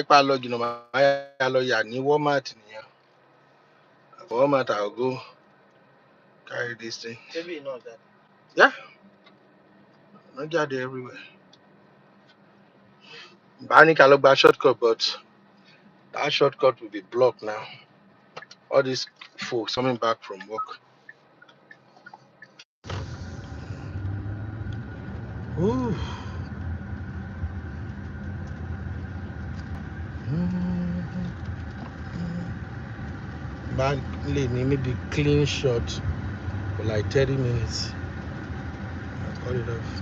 pa lọ jìnnà máa lọ yà ní Walmart nìyẹn. For Walmart I'll go carry this thing. Maybe not that. Yeah. Not jáde everywhere. Bá lọ gba shortcut, but that shortcut will be blocked now. All these folks coming back from work. Ooh. Back maybe clean shot for like 30 minutes. I'll cut it off.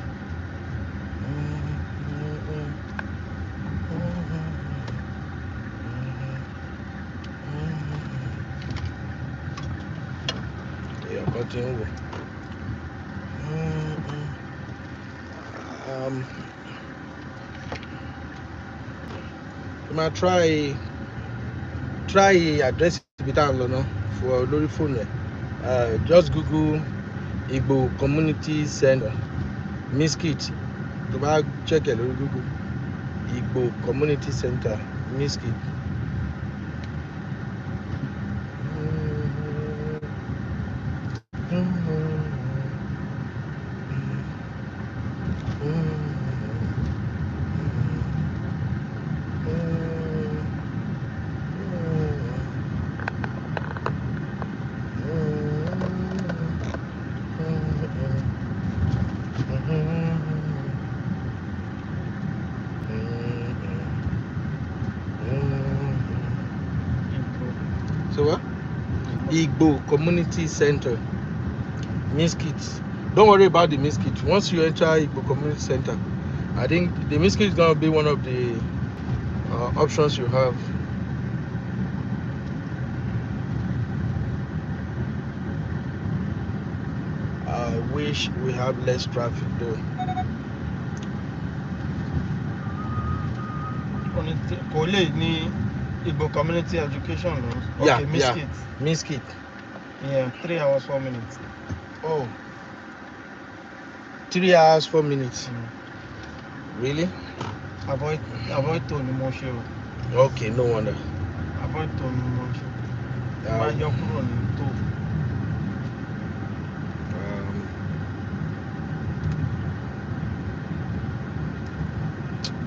Yeah, continue. I'm gonna try address it for lórí phone. Just Google Igbo Community Center, Miskit. To bá check it lórí Google Igbo Community Center, Miskit. So what? Igbo Community Center, Miskit. Don't worry about the Miskit. Once you enter Igbo Community Center, I think the Miskit is gonna be one of the options you have. I wish we have less traffic though. Igbo Community Education Laws. Yeah, Okay, Miskit. yeah. Miskit. Yeah, 3 hours 4 minutes. Oh. 3 hours 4 minutes. Really? Avoid Tony Moshe. Okay, no wonder. Avoid Tony Moshe.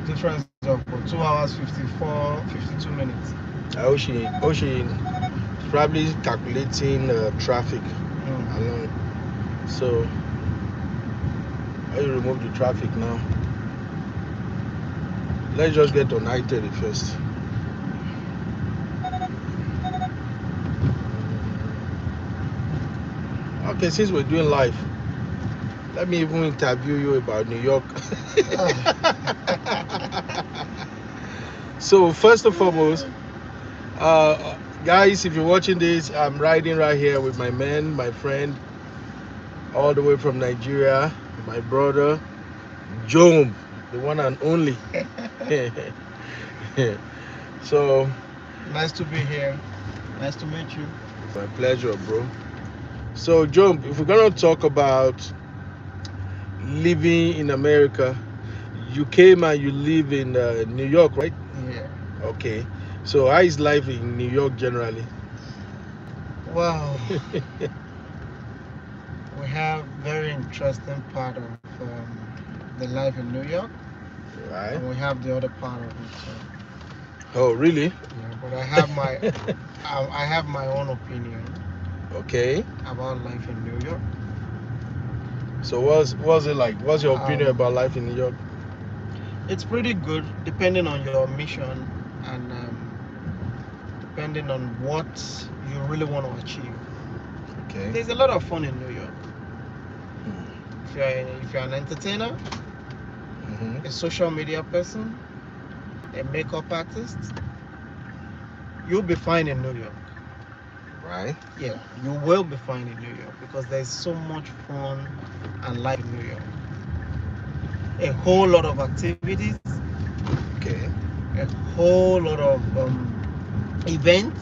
Difference of 2 hours 52 minutes. Ocean probably calculating traffic along. So how you remove the traffic now? Let's just get on I-30 first. Okay, since we're doing live, let me even interview you about New York. So first and foremost, guys, if you're watching this, I'm riding right here with my man, my friend, all the way from Nigeria, my brother, Job, the one and only. So nice to be here. Nice to meet you. My pleasure, bro. So Job, if we're gonna talk about living in America, you came and you live in New York, right? Yeah. Okay. So how is life in New York generally? Wow. We have very interesting part of the life in New York. Right. And we have the other part of it. So. Oh, really? Yeah, but I have my I have my own opinion. Okay. About life in New York. So what's it like? What's your opinion about life in New York? It's pretty good, depending on your mission and depending on what you really want to achieve. Okay. There's a lot of fun in New York. If you're an entertainer, a social media person, a makeup artist, you'll be fine in New York. Right. Yeah, you will be fine in New York because there's so much fun and life in New York. A whole lot of activities. Okay. A whole lot of events,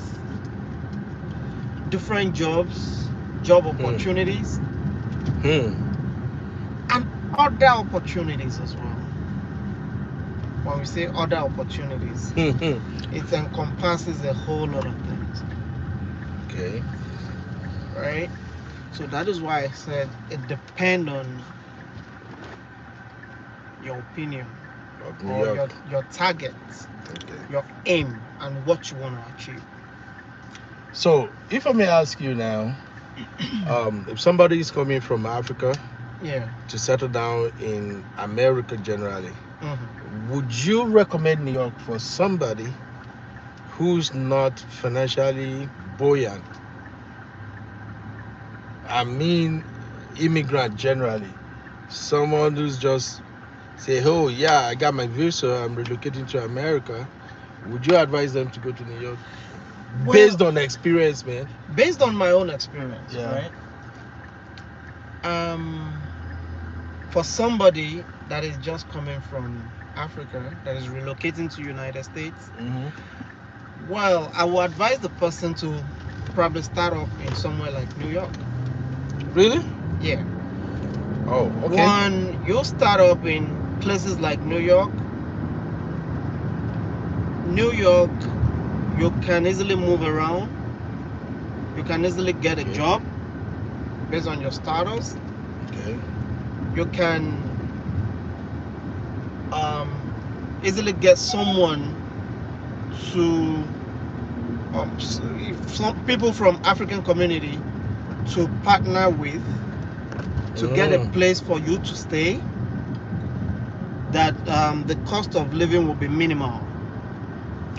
different jobs, job opportunities, and other opportunities as well. when we say other opportunities, it encompasses a whole lot of things, Okay. right? So that is why I said it depends on your opinion Of New or York. your target, Okay. your aim, and what you want to achieve. So, if I may ask you now, if somebody is coming from Africa Yeah. to settle down in America generally, Mhm. would you recommend New York for somebody who's not financially buoyant? I mean, immigrant generally. Someone who's just say, oh, yeah, I got my visa, I'm relocating to America. Would you advise them to go to New York? Based on experience, man. Based on my own experience, Yeah. right? For somebody that is just coming from Africa, that is relocating to United States, Mm-hmm. well, I would advise the person to probably start off in somewhere like New York. Really? Yeah. Oh, okay. One, you start up in places like New York. New York, you can easily move around. You can easily get a Okay. job based on your status. Okay. You can easily get someone to some people from African community to partner with to get a place for you to stay that the cost of living will be minimal.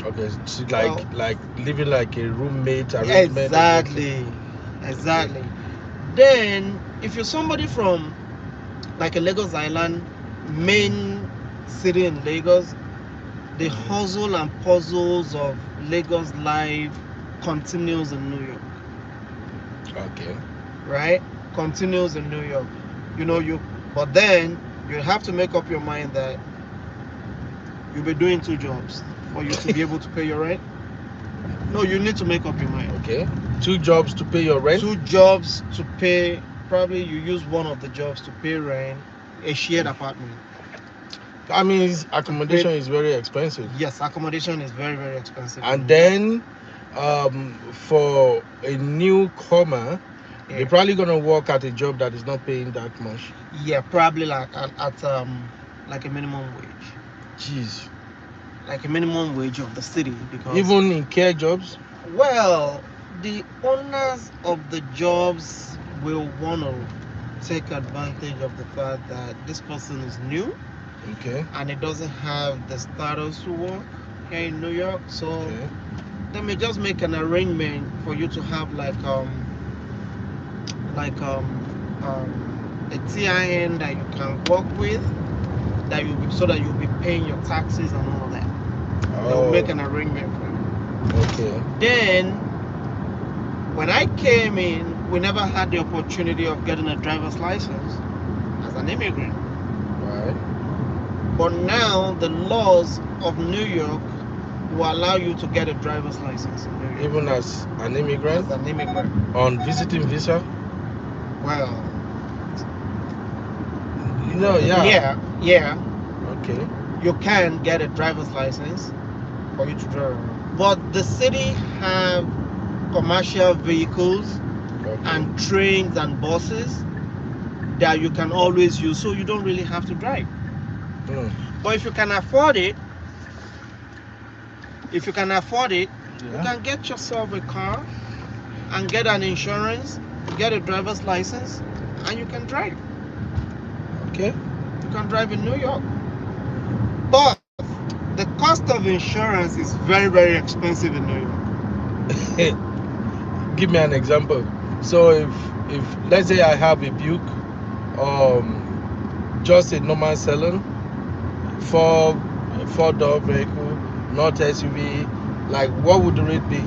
Okay, so like living like a roommate arrangement. Exactly. Then if you're somebody from like a Lagos Island, main city in Lagos, the hustle and puzzles of Lagos life continues in New York. Okay. Right? Continues in New York. But then you have to make up your mind that you'll be doing 2 jobs for you to be able to pay your rent. No, you need to make up your mind. Okay. 2 jobs to pay your rent? 2 jobs to pay, probably you use one of the jobs to pay rent, a shared apartment. I mean, accommodation is very expensive. Yes, accommodation is very, very expensive. And then for a newcomer, they're probably gonna work at a job that is not paying that much. Yeah, probably like at like a minimum wage. Jeez. Like a minimum wage of the city, because even in care jobs. Well, the owners of the jobs will want to take advantage of the fact that this person is new. Okay. And it doesn't have the status to work here in New York, so they may just make an arrangement for you to have like a TIN that you can work with, so that you'll be paying your taxes and all that. They'll make an arrangement for you. Okay. Then when I came in, we never had the opportunity of getting a driver's license as an immigrant. Right. But now the laws of New York will allow you to get a driver's license in New York. Even as an immigrant? As an immigrant. On visiting visa? Well, yeah. Yeah. Okay. You can get a driver's license for you to drive. But the city have commercial vehicles and trains and buses that you can always use, so you don't really have to drive. But if you can afford it, you can get yourself a car and get an insurance, get a driver's license, and you can drive. Okay. You can drive in New York. But the cost of insurance is very, very expensive in New York. Give me an example. So if let's say I have a Buick, just a normal salon, four-door vehicle, not SUV, like what would the rate be?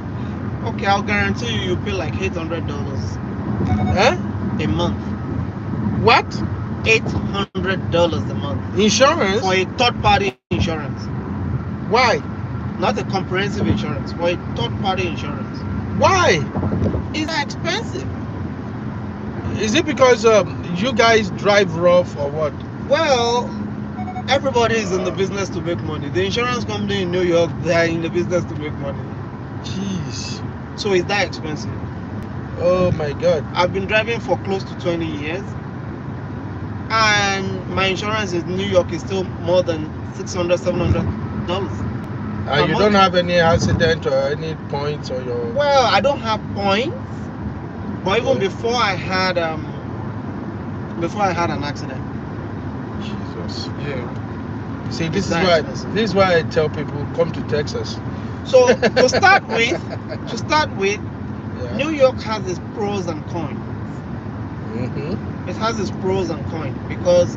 Okay, I'll guarantee you pay like $800 a month. What? $800 a month. Insurance? For a third-party insurance. Why? Not a comprehensive insurance, for a third-party insurance. Why? It's expensive. Is it because you guys drive rough or what? Well, Everybody is in the business to make money. The insurance company in New York, they are in the business to make money. Jeez. So it's that expensive. Oh my God. I've been driving for close to 20 years, and my insurance in New York is still more than $600, $700. And you don't have any accident or any points or your... Well, I don't have points, but even Okay. before I had an accident. Jesus. Yeah. See, It's this that is expensive. why I tell people come to Texas. So to start with, Yeah. New York has its pros and cons. Mm-hmm. It has its pros and cons because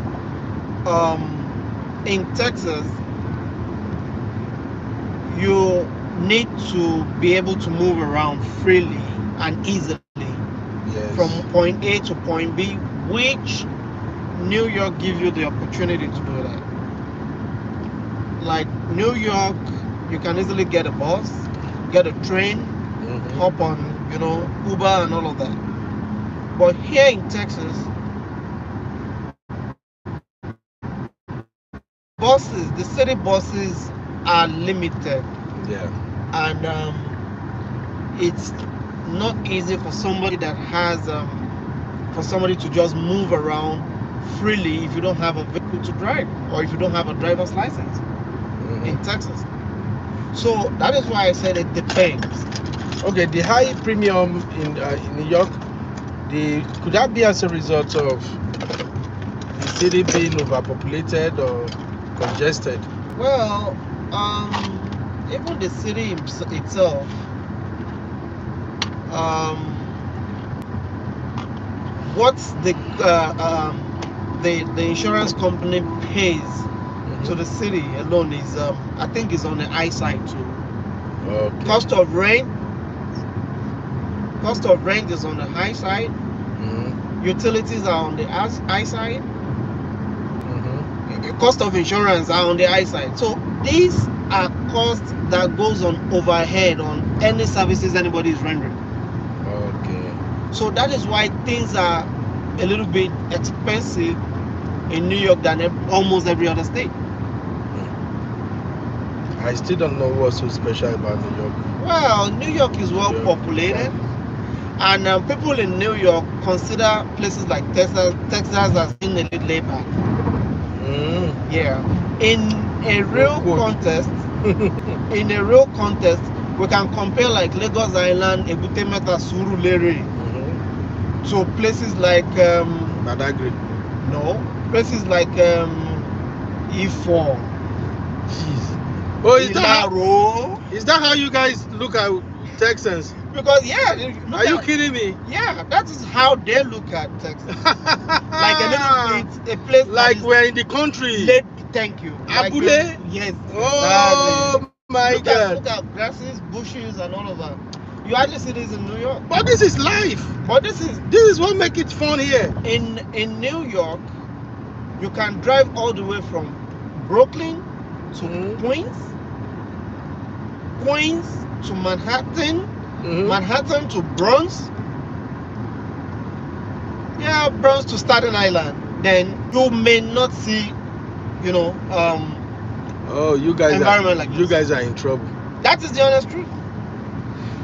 in Texas you need to be able to move around freely and easily Yes. from point A to point B, which New York gives you the opportunity to do that. Like New York, you can easily get a bus, get a train, Mhm. hop on, Uber and all of that. But here in Texas, the city buses are limited, Yeah. and it's not easy for somebody that has to just move around freely if you don't have a vehicle to drive or if you don't have a driver's license in Mhm. Texas. So that is why I said it depends. Okay, the high premium in New York, could that be as a result of the city being overpopulated or congested? Well, even the city itself, what's the insurance company pays to the city alone is I think is on the high side too. Okay. Cost of rent is on the high side. Mhm. Utilities are on the high side. Mhm. Cost of insurance are on the high side. So these are costs that goes on overhead on any services anybody is rendering. Okay. So that is why things are a little bit expensive in New York than almost every other state. I still don't know what's so special about New York. Well, New York is well Yeah. populated, and people in New York consider places like Texas as being a little laid back. Mm. Yeah. In a real Quote. contest, we can compare like Lagos Island, Ebute Metta, Surulere Mhm. to places like Badagry. places like Ifo, Jeez. Oh, is Ilaro. that how you guys look at Texans? Because Are you kidding me? Yeah, that is how they look at Texas. Like a little bit, a place like that is we're in the country. Thank you. Abule? Yes, Oh exactly. my Look God. at grasses, bushes, and all of that. You hardly see this in New York. But this is life. But this is what makes it fun here. in New York. You can drive all the way from Brooklyn to Queens to Manhattan, Manhattan to Bronx. Yeah, Bronx to Staten Island. Then you may not see, Oh, you guys environment like you this. guys are in trouble. That is the honest truth.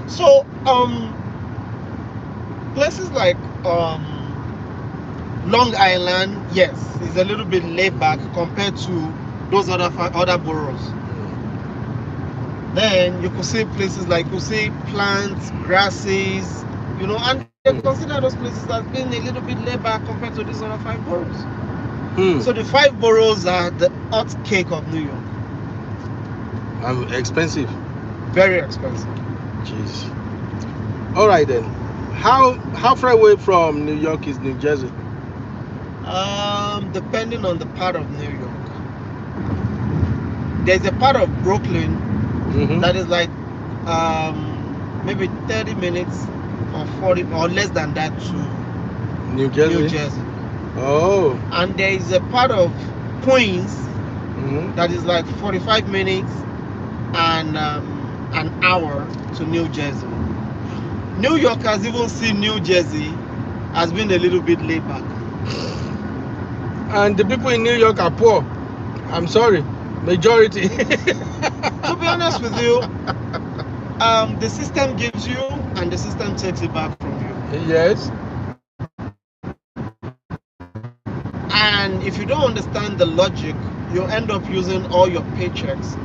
So, places like Long Island, yes, is a little bit laid back compared to those other boroughs. Then you could see places like plants, grasses, and they consider those places as being a little bit laid back compared to these other 5 boroughs. So the 5 boroughs are the hot cake of New York. Expensive. Very expensive. Jeez. All right then. How far away from New York is New Jersey? Depending on the part of New York. There's a part of Brooklyn that is like maybe 30 minutes or 40 or less than that to New Jersey. Oh. And there is a part of Queens that is like 45 minutes and an hour to New Jersey. New Yorkers even see New Jersey as being a little bit laid back. And the people in New York are poor. I'm sorry, majority. To be honest with you, the system gives you and the system takes it back from you. Yes. And if you don't understand the logic, you'll end up using all your paychecks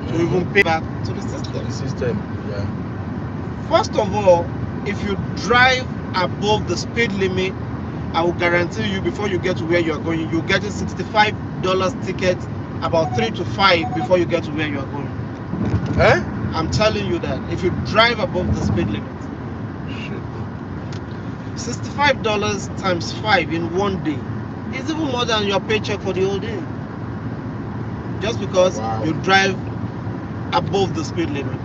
to even pay back to the To system. the system. Yeah. First of all, if you drive above the speed limit, I will guarantee you before you get to where you are going, you'll get a $65 ticket about 3 to 5 before you get to where you are going. Eh? I'm telling you that if you drive above the speed limit, Shit. $65 times 5 in one day is even more than your paycheck for the whole day. Just because Wow. you drive above the speed limit.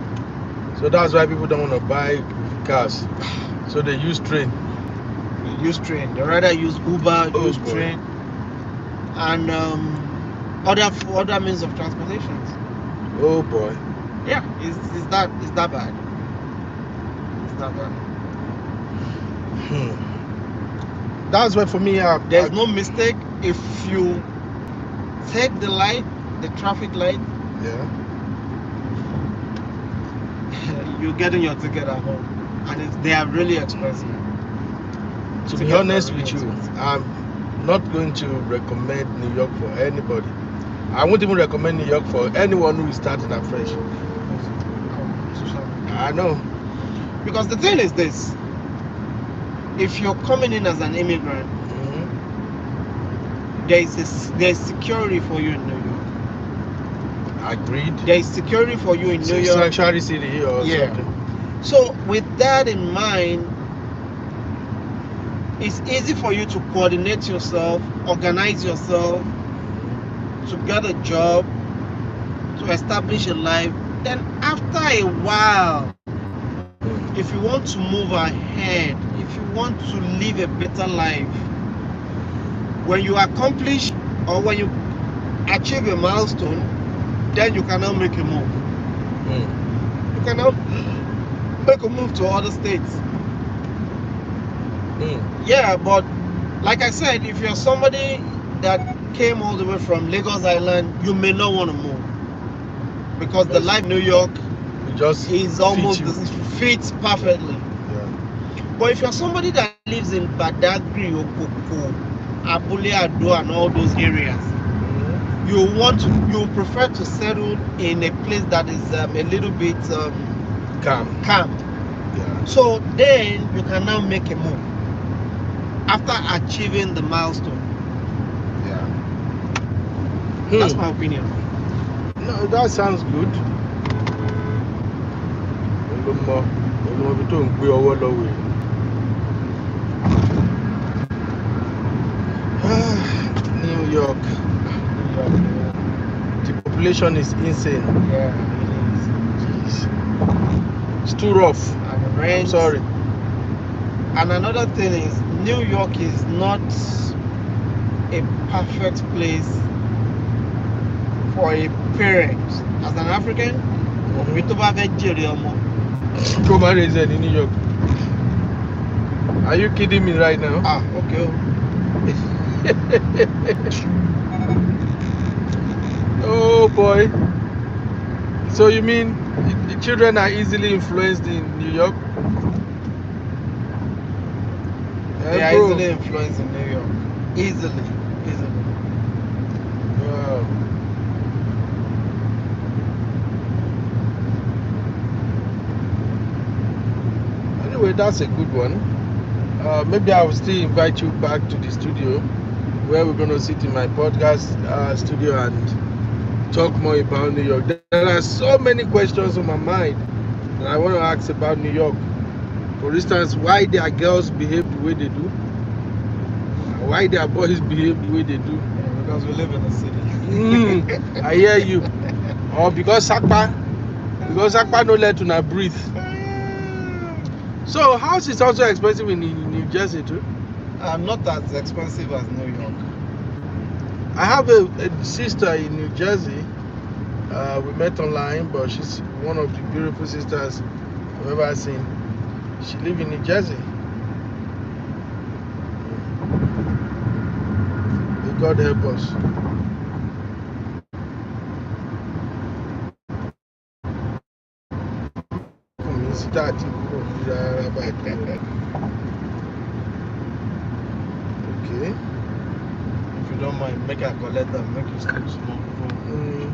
So that's why people don't want to buy cars. So they use train. You use train. They rather use Uber, Oh, use boy. train, and other means of transportation. Oh boy. Yeah, it's that bad. It's that bad. That's why for me, There's no mistake if you take the light, the traffic light, yeah. you're getting your ticket at home, and they are really expensive. To be Tickets are honest really with you, expensive. I'm not going to recommend New York for anybody. I won't even recommend New York for anyone who is starting afresh. I know. Because the thing is this: if you're coming in as an immigrant, there's security for you in New York. Agreed. There is security for you in It's New a York. sanctuary city or Yeah. something. So with that in mind, it's easy for you to coordinate yourself, organize yourself, to get a job, to establish a life. Then after a while, if you want to move ahead, if you want to live a better life, when you accomplish or when you achieve a milestone, then you can now make a move. You can now make a move to other states. Yeah, but like I said, if you're somebody that came all the way from Lagos Island, you may not want to move because the life in New York It just is almost fits fits perfectly. Yeah. But if you're somebody that lives in Badagry, Okoko, Abule Ado, and all those areas, you prefer to settle in a place that is a little bit Calm. calm. Yeah. So then you can now make a move after achieving the milestone. Yeah. That's my opinion. No, that sounds good. New York. The population is insane. Yeah, Jeez. It's too rough. and the I'm rent. sorry. And another thing is, New York is not a perfect place for a parent. As an African, òbí tó bá fẹ́ jèrè ọmọ. Come and raise in New York. Are you kidding me right now? Ah, okay. Oh boy. So you mean the children are easily influenced in New York? They are easily influenced in New York. Easily. Wow. Anyway, that's a good one. Maybe I will still invite you back to the studio where we're going to sit in my podcast studio and talk more about New York. There are so many questions on my mind that I want to ask about New York. For instance, why their girls behave the way they do, why their boys behave the way they do. Yeah, because we live in the city. I hear you. Or because Sakpa no let to breathe. So house is also expensive in New Jersey too. Not as expensive as New York. I have a sister in New Jersey. We met online, but she's one of the beautiful sisters I've ever seen. She lives in New Jersey. May God help us. sí tá a ti kúrò ní rárá báyìí. Okay. If you don't mind, make I collect them, make you sleep small. Mm.